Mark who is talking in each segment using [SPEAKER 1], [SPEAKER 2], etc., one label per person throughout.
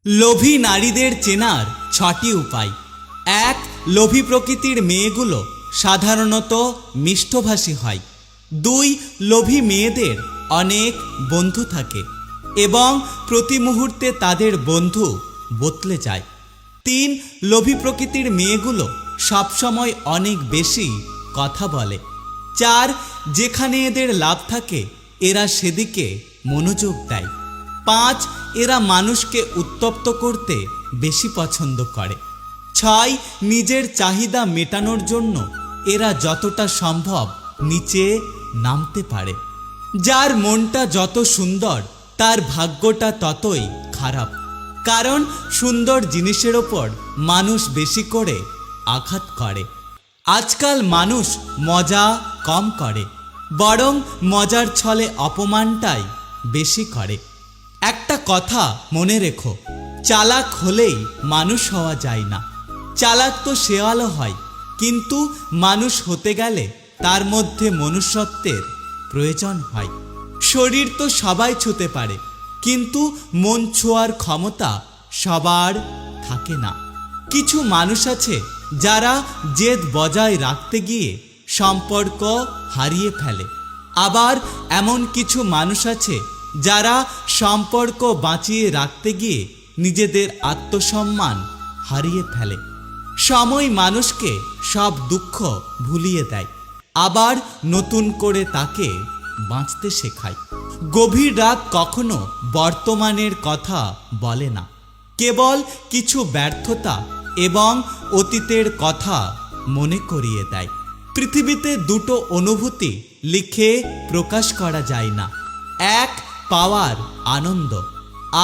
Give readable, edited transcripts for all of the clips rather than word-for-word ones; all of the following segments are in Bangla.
[SPEAKER 1] লোভী নারীদের চেনার ৬টি উপায়। ১. লোভী প্রকৃতির মেয়েগুলো সাধারণত মিষ্টভাষী হয়। ২. লোভী মেয়েদের অনেক বন্ধু থাকে এবং প্রতি মুহূর্তে তাদের বন্ধু বদলে যায়। ৩. লোভী প্রকৃতির মেয়েগুলো সবসময় অনেক বেশি কথা বলে। ৪. যেখানে এদের লাভ থাকে এরা সেদিকে মনোযোগ দেয়। ৫. এরা মানুষকে উত্তপ্ত করতে বেশি পছন্দ করে। ৬. নিজের চাহিদা মেটানোর জন্য এরা যতটা সম্ভব নিচে নামতে পারে। যার মনটা যত সুন্দর তার ভাগ্যটা ততই খারাপ, কারণ সুন্দর জিনিসের ওপর মানুষ বেশি করে আঘাত করে। আজকাল মানুষ মজা কম করে, বরং মজার ছলে অপমানটাই বেশি করে। একটা কথা মনে রেখো, চালাক হলেই মানুষ হওয়া যায় না। চালাক তো শেয়ালও হয়, কিন্তু মানুষ হতে গেলে তার মধ্যে মনুষ্যত্বের প্রয়োজন হয়। শরীর তো সবাই ছুঁতে পারে, কিন্তু মন ছোঁয়ার ক্ষমতা সবার থাকে না। কিছু মানুষ আছে যারা জেদ বজায় রাখতে গিয়ে সম্পর্ক হারিয়ে ফেলে। আবার এমন কিছু মানুষ আছে যারা সম্পর্ক বাঁচিয়ে রাখতে গিয়ে নিজেদের আত্মসম্মান হারিয়ে ফেলে। সময় মানুষকে সব দুঃখ ভুলিয়ে দেয়, আবার নতুন করে তাকে বাঁচতে শেখায়। গভীর রাত কখনো বর্তমানের কথা বলে না, কেবল কিছু ব্যর্থতা এবং অতীতের কথা মনে করিয়ে দেয়। পৃথিবীতে দুটো অনুভূতি লিখে প্রকাশ করা যায় না। ১. পাওয়ার আনন্দ,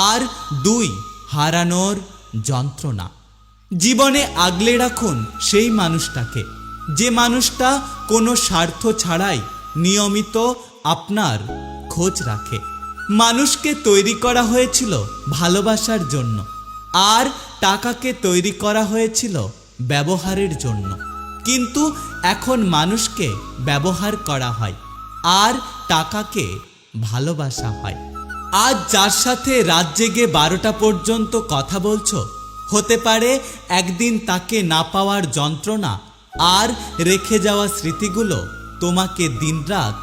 [SPEAKER 1] আর ২. হারানোর যন্ত্রণা। জীবনে আগলে রাখুন সেই মানুষটাকে, যে মানুষটা কোনো স্বার্থ ছাড়াই নিয়মিত আপনার খোঁজ রাখে। মানুষকে তৈরি করা হয়েছিল ভালোবাসার জন্য, আর টাকাকে তৈরি করা হয়েছিল ব্যবহারের জন্য। কিন্তু এখন মানুষকে ব্যবহার করা হয় আর টাকাকে ভালোবাসা হয়। আজ যার সাথে রাত জেগে 12টা পর্যন্ত কথা বলছো, হতে পারে একদিন তাকে না পাওয়ার যন্ত্রণা আর রেখে যাওয়া স্মৃতিগুলো তোমাকে দিনরাত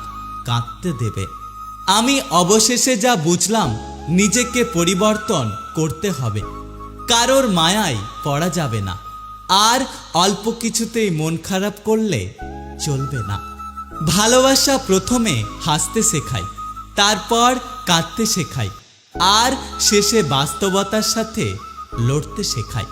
[SPEAKER 1] কাঁদতে দেবে। আমি অবশেষে যা বুঝলাম, নিজেকে পরিবর্তন করতে হবে। কারোর মায়ায় পড়া যাবে না, আর অল্প কিছুতেই মন খারাপ করলে চলবে না। ভালোবাসা প্রথমে হাসতে শেখায়, তারপর কাঁদতে শেখায়, আর শেষে বাস্তবতার সাথে লড়তে শেখায়।